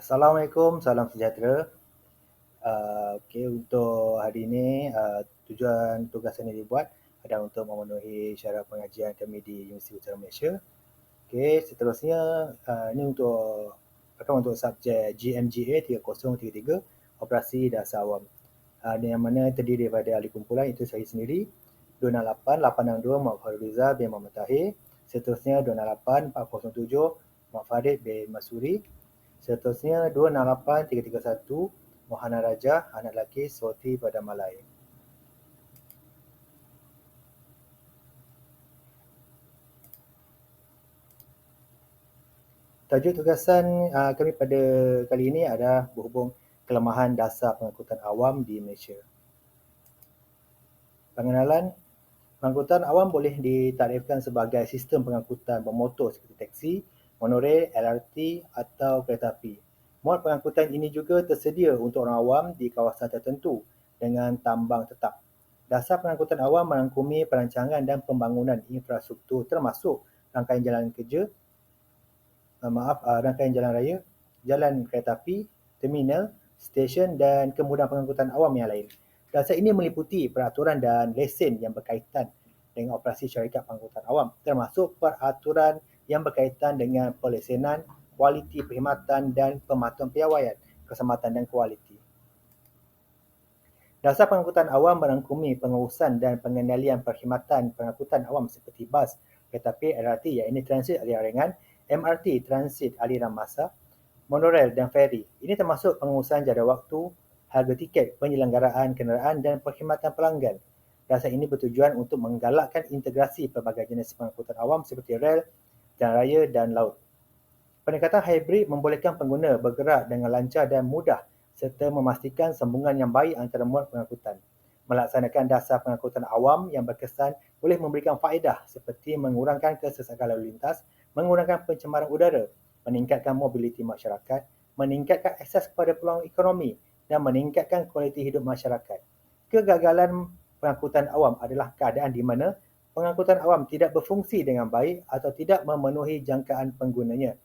Assalamualaikum, salam sejahtera. Okey, untuk hari ini tujuan tugas ini dibuat adalah untuk memenuhi syarat pengajian kami di Universiti Utara Malaysia. Okey, seterusnya ini untuk subjek GMGA 3033, Operasi Dasar Awam. Yang mana terdiri daripada ahli kumpulan itu saya sendiri, 268 862 Muhammad Faruliza bin Muhammad Tahir, seterusnya 268 407 Muhammad Farid bin Masuri, seterusnya 268 331 Mohana Raja, anak lelaki Soti pada Malai. Tajuk tugasan kami pada kali ini adalah berhubung kelemahan dasar pengangkutan awam di Malaysia. Pengenalan, pengangkutan awam boleh ditarifkan sebagai sistem pengangkutan bermotor seperti taksi, monorail, LRT atau kereta api. Mod pengangkutan ini juga tersedia untuk orang awam di kawasan tertentu dengan tambang tetap. Dasar pengangkutan awam merangkumi perancangan dan pembangunan infrastruktur termasuk rangkaian jalan kerja, rangkaian jalan raya, jalan kereta api, terminal, stesen dan kemudahan pengangkutan awam yang lain. Dasar ini meliputi peraturan dan lesen yang berkaitan dengan operasi syarikat pengangkutan awam, termasuk peraturan yang berkaitan dengan pelesenan, kualiti perkhidmatan dan pematuhan piawaian, keselamatan dan kualiti. Dasar pengangkutan awam merangkumi pengurusan dan pengendalian perkhidmatan pengangkutan awam seperti bas, kereta api, LRT yang ini transit aliran ringan, MRT transit aliran massa, monorail dan feri. Ini termasuk pengurusan jadual waktu, harga tiket, penyelenggaraan kenderaan dan perkhidmatan pelanggan. Dasar ini bertujuan untuk menggalakkan integrasi pelbagai jenis pengangkutan awam seperti rel, jalan raya dan laut. Pendekatan hibrid membolehkan pengguna bergerak dengan lancar dan mudah serta memastikan sambungan yang baik antara mod pengangkutan. Melaksanakan dasar pengangkutan awam yang berkesan boleh memberikan faedah seperti mengurangkan kesesakan lalu lintas, mengurangkan pencemaran udara, meningkatkan mobiliti masyarakat, meningkatkan akses kepada peluang ekonomi dan meningkatkan kualiti hidup masyarakat. Kegagalan pengangkutan awam adalah keadaan di mana pengangkutan awam tidak berfungsi dengan baik atau tidak memenuhi jangkaan penggunanya.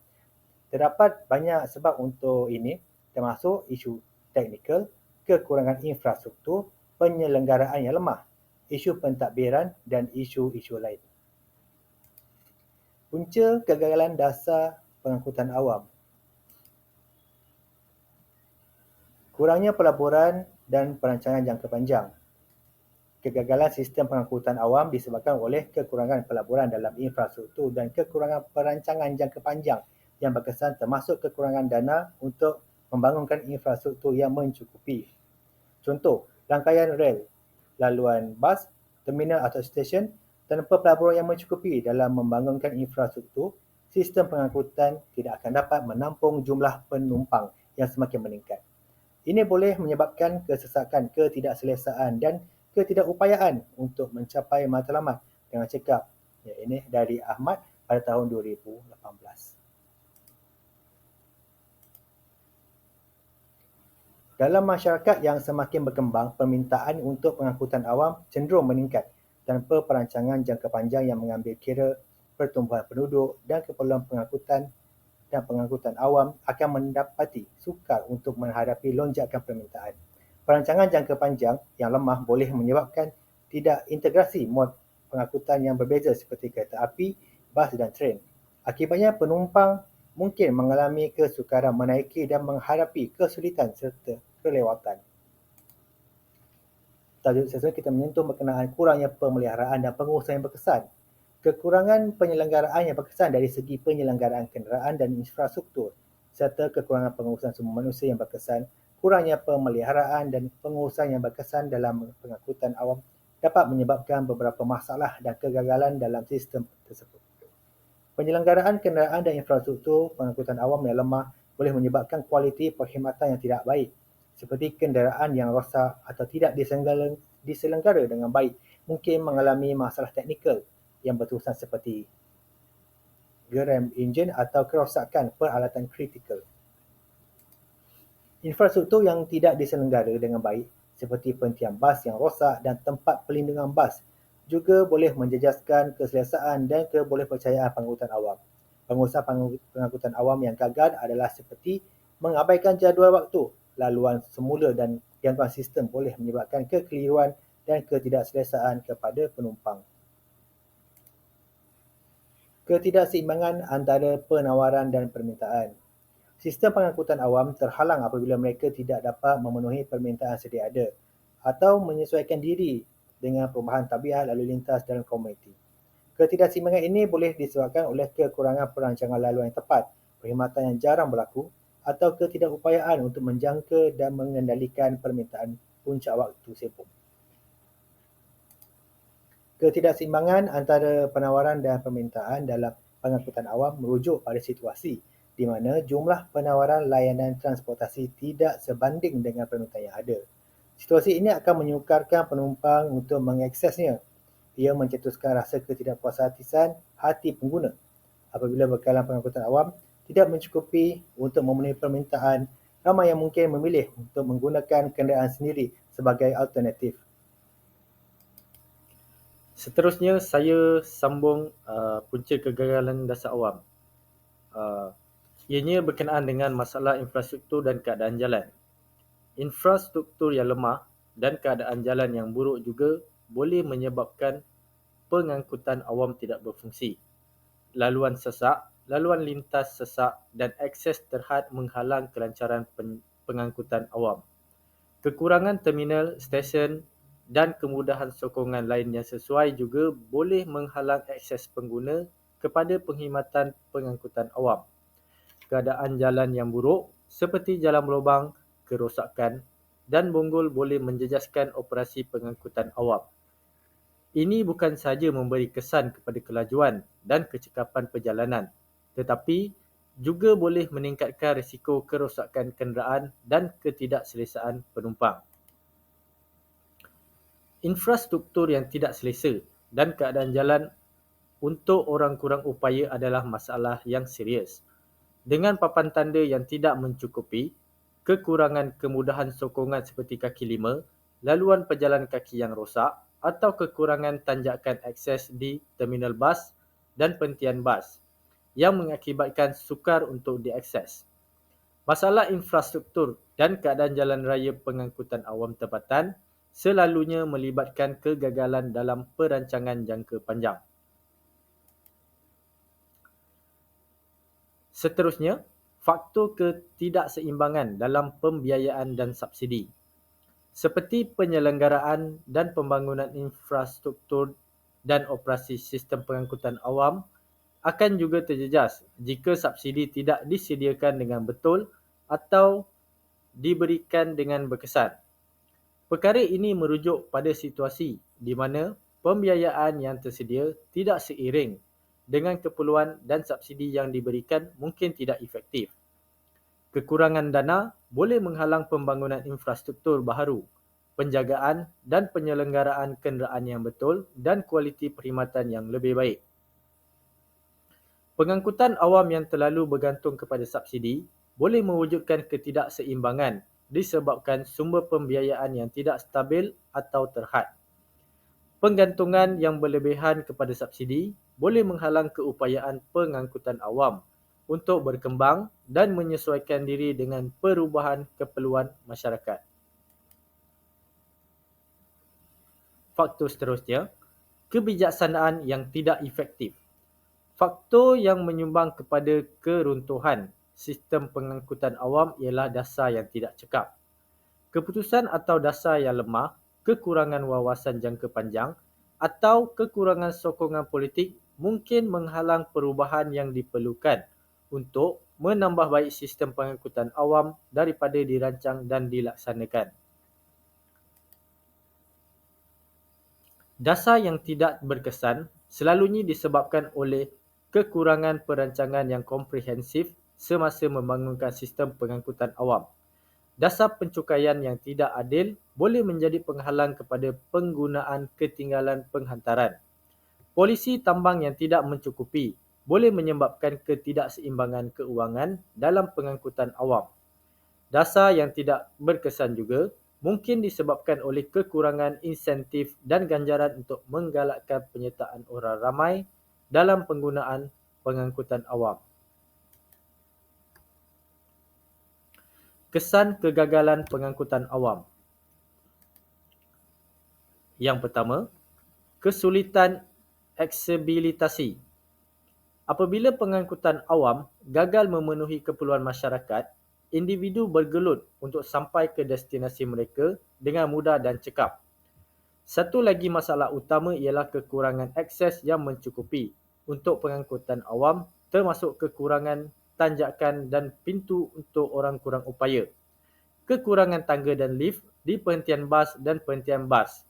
Terdapat banyak sebab untuk ini, termasuk isu teknikal, kekurangan infrastruktur, penyelenggaraan yang lemah, isu pentadbiran dan isu-isu lain. Punca kegagalan dasar pengangkutan awam. Kurangnya pelaburan dan perancangan jangka panjang. Kegagalan sistem pengangkutan awam disebabkan oleh kekurangan pelaburan dalam infrastruktur dan kekurangan perancangan jangka panjang yang berkesan termasuk kekurangan dana untuk membangunkan infrastruktur yang mencukupi. Contoh, rangkaian rel, laluan bas, terminal atau stesen tanpa pelaburan yang mencukupi dalam membangunkan infrastruktur, sistem pengangkutan tidak akan dapat menampung jumlah penumpang yang semakin meningkat. Ini boleh menyebabkan kesesakan, ketidakselesaan dan ketidakupayaan untuk mencapai matlamat dengan cekap. Ya, ini dari Ahmad pada tahun 2018. Dalam masyarakat yang semakin berkembang, permintaan untuk pengangkutan awam cenderung meningkat tanpa perancangan jangka panjang yang mengambil kira pertumbuhan penduduk dan keperluan pengangkutan awam akan mendapati sukar untuk menghadapi lonjakan permintaan. Perancangan jangka panjang yang lemah boleh menyebabkan tidak integrasi mod pengangkutan yang berbeza seperti kereta api, bas dan tren. Akibatnya penumpang mungkin mengalami kesukaran menaiki dan menghadapi kesulitan serta kelewatan. Tajuk sesuai kita menyentuh berkenaan kurangnya pemeliharaan dan pengurusan yang berkesan. Kekurangan penyelenggaraan yang berkesan dari segi penyelenggaraan kenderaan dan infrastruktur serta kekurangan pengurusan sumber manusia yang berkesan, kurangnya pemeliharaan dan pengurusan yang berkesan dalam pengangkutan awam dapat menyebabkan beberapa masalah dan kegagalan dalam sistem tersebut. Penyelenggaraan kenderaan dan infrastruktur pengangkutan awam yang lemah boleh menyebabkan kualiti perkhidmatan yang tidak baik, seperti kenderaan yang rosak atau tidak diselenggara dengan baik, mungkin mengalami masalah teknikal yang berterusan seperti geram enjin atau kerosakan peralatan kritikal. Infrastruktur yang tidak diselenggara dengan baik, seperti pentian bas yang rosak dan tempat pelindungan bas, juga boleh menjejaskan keselesaan dan kebolehpercayaan pengangkutan awam. Pengurusan pengangkutan awam yang gagal adalah seperti Mengabaikan jadual waktu, laluan semula dan gangguan sistem boleh menyebabkan kekeliruan dan ketidakselesaan kepada penumpang. Ketidakseimbangan antara penawaran dan permintaan. Sistem pengangkutan awam terhalang apabila mereka tidak dapat memenuhi permintaan sedia ada atau menyesuaikan diri dengan perubahan tabiat lalu lintas dalam komuniti. Ketidakseimbangan ini boleh disebabkan oleh kekurangan perancangan laluan yang tepat, perkhidmatan yang jarang berlaku atau ketidakupayaan untuk menjangka dan mengendalikan permintaan puncak waktu sibuk. Ketidakseimbangan antara penawaran dan permintaan dalam pengangkutan awam merujuk pada situasi di mana jumlah penawaran layanan transportasi tidak sebanding dengan permintaan yang ada. Situasi ini akan menyukarkan penumpang untuk mengaksesnya. Ia mencetuskan rasa ketidakpuasaan hati pengguna apabila bekalan pengangkutan awam tidak mencukupi untuk memenuhi permintaan. Ramai yang mungkin memilih untuk menggunakan kenderaan sendiri sebagai alternatif. Seterusnya, saya sambung punca kegagalan dasar awam. Ianya berkenaan dengan masalah infrastruktur dan keadaan jalan. Infrastruktur yang lemah dan keadaan jalan yang buruk juga boleh menyebabkan pengangkutan awam tidak berfungsi. Laluan sesak, laluan lintas sesak dan akses terhad menghalang kelancaran pengangkutan awam. Kekurangan terminal, stesen dan kemudahan sokongan lain yang sesuai juga boleh menghalang akses pengguna kepada perkhidmatan pengangkutan awam. Keadaan jalan yang buruk seperti jalan berlubang, kerosakan dan bonggol boleh menjejaskan operasi pengangkutan awam. Ini bukan sahaja memberi kesan kepada kelajuan dan kecekapan perjalanan, tetapi juga boleh meningkatkan risiko kerosakan kenderaan dan ketidakselesaan penumpang. Infrastruktur yang tidak selesa dan keadaan jalan untuk orang kurang upaya adalah masalah yang serius. Dengan papan tanda yang tidak mencukupi, kekurangan kemudahan sokongan seperti kaki lima, laluan pejalan kaki yang rosak atau kekurangan tanjakan akses di terminal bas dan pentian bas yang mengakibatkan sukar untuk diakses. Masalah infrastruktur dan keadaan jalan raya pengangkutan awam tempatan selalunya melibatkan kegagalan dalam perancangan jangka panjang. Seterusnya, faktor ketidakseimbangan dalam pembiayaan dan subsidi. Seperti penyelenggaraan dan pembangunan infrastruktur dan operasi sistem pengangkutan awam akan juga terjejas jika subsidi tidak disediakan dengan betul atau diberikan dengan berkesan. Perkara ini merujuk pada situasi di mana pembiayaan yang tersedia tidak seiring dengan keperluan dan subsidi yang diberikan mungkin tidak efektif. Kekurangan dana boleh menghalang pembangunan infrastruktur baharu, penjagaan dan penyelenggaraan kenderaan yang betul dan kualiti perkhidmatan yang lebih baik. Pengangkutan awam yang terlalu bergantung kepada subsidi boleh mewujudkan ketidakseimbangan disebabkan sumber pembiayaan yang tidak stabil atau terhad. Penggantungan yang berlebihan kepada subsidi boleh menghalang keupayaan pengangkutan awam untuk berkembang dan menyesuaikan diri dengan perubahan keperluan masyarakat. Faktor seterusnya, kebijaksanaan yang tidak efektif. Faktor yang menyumbang kepada keruntuhan sistem pengangkutan awam ialah dasar yang tidak cekap. Keputusan atau dasar yang lemah, kekurangan wawasan jangka panjang atau kekurangan sokongan politik mungkin menghalang perubahan yang diperlukan untuk menambah baik sistem pengangkutan awam daripada dirancang dan dilaksanakan. Dasar yang tidak berkesan selalunya disebabkan oleh kekurangan perancangan yang komprehensif semasa membangunkan sistem pengangkutan awam. Dasar pencukaian yang tidak adil boleh menjadi penghalang kepada penggunaan ketinggalan penghantaran. Polisi tambang yang tidak mencukupi boleh menyebabkan ketidakseimbangan keuangan dalam pengangkutan awam. Dasar yang tidak berkesan juga mungkin disebabkan oleh kekurangan insentif dan ganjaran untuk menggalakkan penyertaan orang ramai dalam penggunaan pengangkutan awam. Kesan kegagalan pengangkutan awam. Yang pertama, kesulitan aksesibilitasi. Apabila pengangkutan awam gagal memenuhi keperluan masyarakat, individu bergelut untuk sampai ke destinasi mereka dengan mudah dan cekap. Satu lagi masalah utama ialah kekurangan akses yang mencukupi untuk pengangkutan awam, termasuk kekurangan tanjakan dan pintu untuk orang kurang upaya, kekurangan tangga dan lift di perhentian bas dan perhentian bas,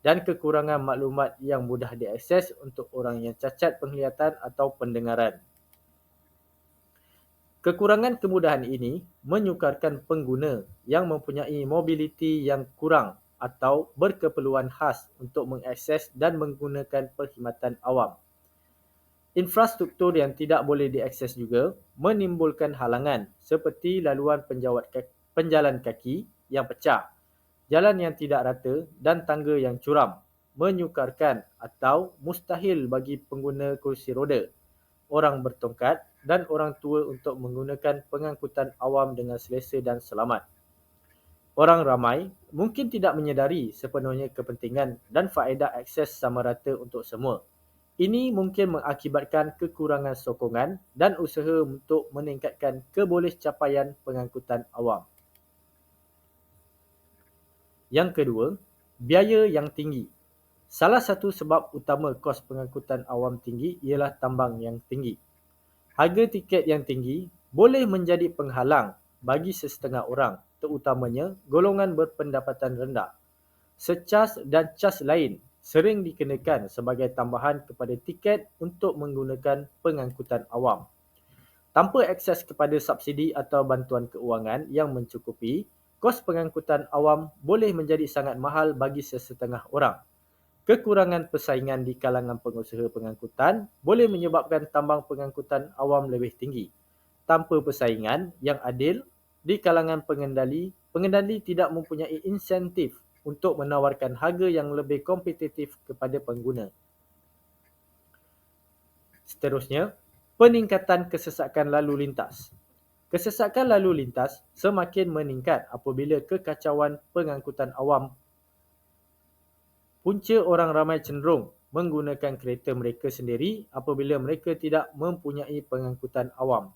dan kekurangan maklumat yang mudah diakses untuk orang yang cacat penglihatan atau pendengaran. Kekurangan kemudahan ini menyukarkan pengguna yang mempunyai mobiliti yang kurang atau berkeperluan khas untuk mengakses dan menggunakan perkhidmatan awam. Infrastruktur yang tidak boleh diakses juga menimbulkan halangan seperti laluan penjalan kaki yang pecah, jalan yang tidak rata dan tangga yang curam, menyukarkan atau mustahil bagi pengguna kursi roda, orang bertongkat dan orang tua untuk menggunakan pengangkutan awam dengan selesa dan selamat. Orang ramai mungkin tidak menyedari sepenuhnya kepentingan dan faedah akses sama rata untuk semua. Ini mungkin mengakibatkan kekurangan sokongan dan usaha untuk meningkatkan kebolehcapaian pengangkutan awam. Yang kedua, biaya yang tinggi. Salah satu sebab utama kos pengangkutan awam tinggi ialah tambang yang tinggi. Harga tiket yang tinggi boleh menjadi penghalang bagi sesetengah orang, terutamanya golongan berpendapatan rendah. Secas dan cas lain sering dikenakan sebagai tambahan kepada tiket untuk menggunakan pengangkutan awam. Tanpa akses kepada subsidi atau bantuan keuangan yang mencukupi, kos pengangkutan awam boleh menjadi sangat mahal bagi sesetengah orang. Kekurangan persaingan di kalangan pengusaha pengangkutan boleh menyebabkan tambang pengangkutan awam lebih tinggi. Tanpa persaingan yang adil di kalangan pengendali tidak mempunyai insentif untuk menawarkan harga yang lebih kompetitif kepada pengguna. Seterusnya, peningkatan kesesakan lalu lintas. Kesesakan lalu lintas semakin meningkat apabila kekacauan pengangkutan awam. Punca orang ramai cenderung menggunakan kereta mereka sendiri apabila mereka tidak mempunyai pengangkutan awam.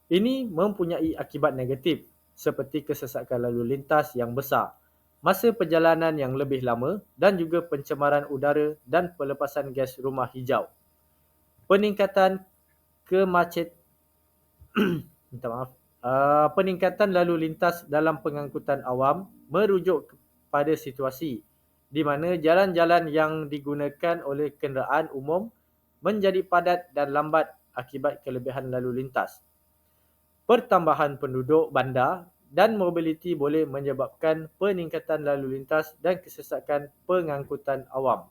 Ini mempunyai akibat negatif seperti kesesakan lalu lintas yang besar, masa perjalanan yang lebih lama dan juga pencemaran udara dan pelepasan gas rumah hijau. Peningkatan peningkatan lalu lintas dalam pengangkutan awam merujuk pada situasi di mana jalan-jalan yang digunakan oleh kenderaan umum menjadi padat dan lambat akibat kelebihan lalu lintas. Pertambahan penduduk bandar dan mobiliti boleh menyebabkan peningkatan lalu lintas dan kesesakan pengangkutan awam.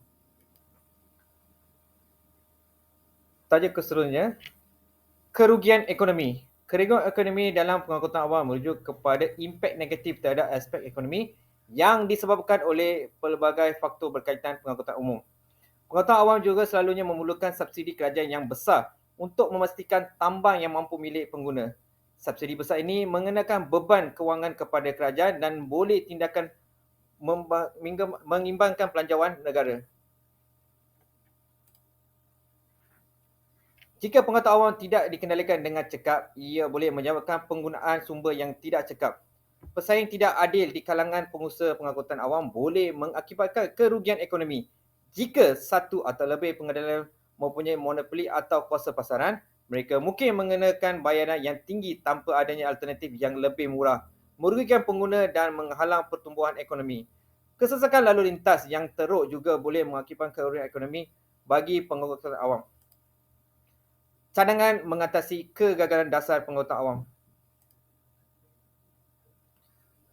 Tajuk seterusnya, kerugian ekonomi. Kerugian ekonomi dalam pengangkutan awam merujuk kepada impak negatif terhadap aspek ekonomi yang disebabkan oleh pelbagai faktor berkaitan pengangkutan umum. Pengangkutan awam juga selalunya memerlukan subsidi kerajaan yang besar untuk memastikan tambang yang mampu milik pengguna. Subsidi besar ini mengenakan beban kewangan kepada kerajaan dan boleh tindakan mengimbangkan pelanjawan negara. Jika pengangkutan awam tidak dikendalikan dengan cekap, ia boleh menyebabkan penggunaan sumber yang tidak cekap. Persaingan tidak adil di kalangan pengusaha pengangkutan awam boleh mengakibatkan kerugian ekonomi. Jika satu atau lebih pengendali mempunyai monopoli atau kuasa pasaran, mereka mungkin mengenakan bayaran yang tinggi tanpa adanya alternatif yang lebih murah, merugikan pengguna dan menghalang pertumbuhan ekonomi. Kesesakan lalu lintas yang teruk juga boleh mengakibatkan kerugian ekonomi bagi pengangkutan awam. Cadangan mengatasi kegagalan dasar pengangkutan awam.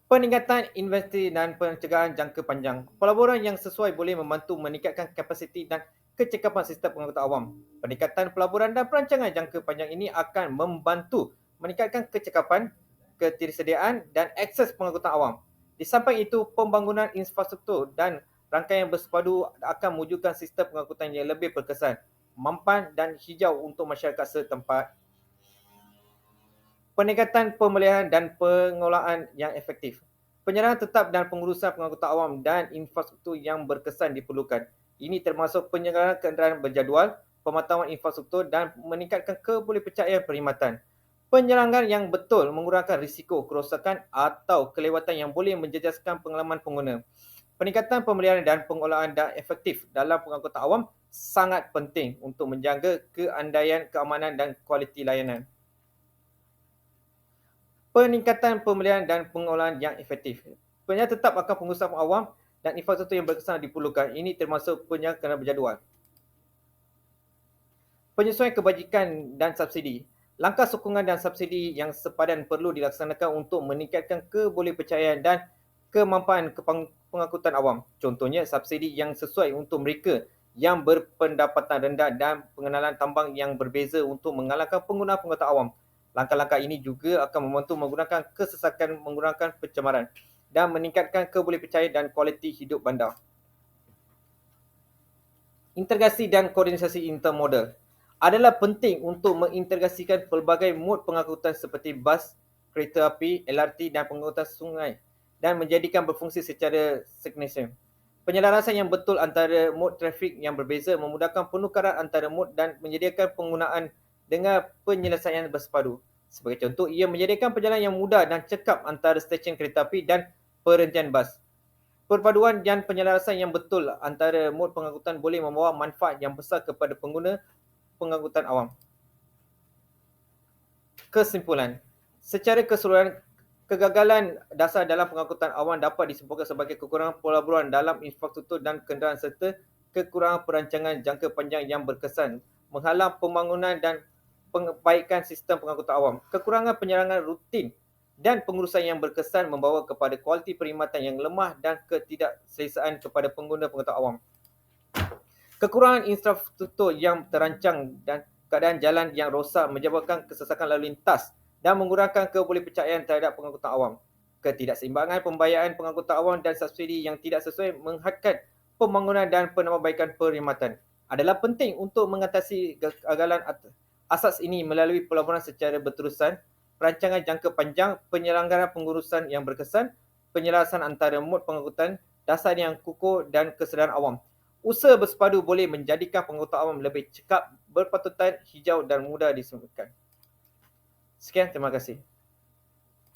Peningkatan investasi dan pencegahan jangka panjang. Pelaburan yang sesuai boleh membantu meningkatkan kapasiti dan kecekapan sistem pengangkutan awam. Peningkatan pelaburan dan perancangan jangka panjang ini akan membantu meningkatkan kecekapan, ketersediaan dan akses pengangkutan awam. Di samping itu, pembangunan infrastruktur dan rangkaian bersepadu akan mewujudkan sistem pengangkutan yang lebih berkesan, mampan dan hijau untuk masyarakat setempat. Peningkatan pemeliharaan dan pengelolaan yang efektif. Penyerahan tetap dan pengurusan pengangkutan awam dan infrastruktur yang berkesan diperlukan. Ini termasuk penyelenggaraan kenderaan berjadual, pemantauan infrastruktur dan meningkatkan kebolehpercayaan perkhidmatan. Penyelenggaraan yang betul mengurangkan risiko kerosakan atau kelewatan yang boleh menjejaskan pengalaman pengguna. Peningkatan pemeliharaan dan pengelolaan yang efektif dalam pengangkutan awam sangat penting untuk menjaga keandaian, keamanan dan kualiti layanan. Peningkatan pemeliharaan dan pengelolaan yang efektif. Penyelenggaraan tetap akan pengurusan awam dan infrastruktur yang berkesan diperlukan. Ini termasuk penyelenggaraan berjadual. Penyesuaian kebajikan dan subsidi. Langkah sokongan dan subsidi yang sepadan perlu dilaksanakan untuk meningkatkan kebolehpercayaan dan kemampuan pengangkutan awam. Contohnya, subsidi yang sesuai untuk mereka yang berpendapatan rendah dan pengenalan tambang yang berbeza untuk mengalahkan penggunaan pengangkutan awam. Langkah-langkah ini juga akan membantu menggunakan kesesakan, mengurangkan pencemaran dan meningkatkan kebolehpercayaan dan kualiti hidup bandar. Integrasi dan koordinasi intermodal adalah penting untuk mengintegrasikan pelbagai mod pengangkutan seperti bas, kereta api, LRT dan pengangkutan sungai dan menjadikan berfungsi secara sinkronis. Penyelarasan yang betul antara mod trafik yang berbeza memudahkan penukaran antara mod dan menyediakan penggunaan dengan penyelesaian bersepadu. Sebagai contoh, ia menyediakan perjalanan yang mudah dan cekap antara stesen kereta api dan perhentian bas. Perpaduan dan penyelarasan yang betul antara mod pengangkutan boleh membawa manfaat yang besar kepada pengguna pengangkutan awam. Kesimpulan, secara keseluruhan, kegagalan dasar dalam pengangkutan awam dapat disimpulkan sebagai kekurangan pelaburan dalam infrastruktur dan kenderaan serta kekurangan perancangan jangka panjang yang berkesan, menghalang pembangunan dan perbaikan sistem pengangkutan awam. Kekurangan penyerangan rutin dan pengurusan yang berkesan membawa kepada kualiti perkhidmatan yang lemah dan ketidakselesaan kepada pengguna pengangkutan awam. Kekurangan infrastruktur yang terancang dan keadaan jalan yang rosak menyebabkan kesesakan lalu lintas dan mengurangkan kebolehpercayaan terhadap pengangkutan awam. Ketidakseimbangan pembayaran pengangkutan awam dan subsidi yang tidak sesuai menghadkan pembangunan dan penambahbaikan perkhidmatan. Adalah penting untuk mengatasi kegagalan asas ini melalui pelaburan secara berterusan, perancangan jangka panjang, penyelenggaraan pengurusan yang berkesan, penyelarasan antara mod pengangkutan, dasar yang kukuh dan kesedaran awam. Usaha bersepadu boleh menjadikan pengangkutan awam lebih cekap, berpatutan, hijau dan mudah disesuaikan. Sekian, terima kasih.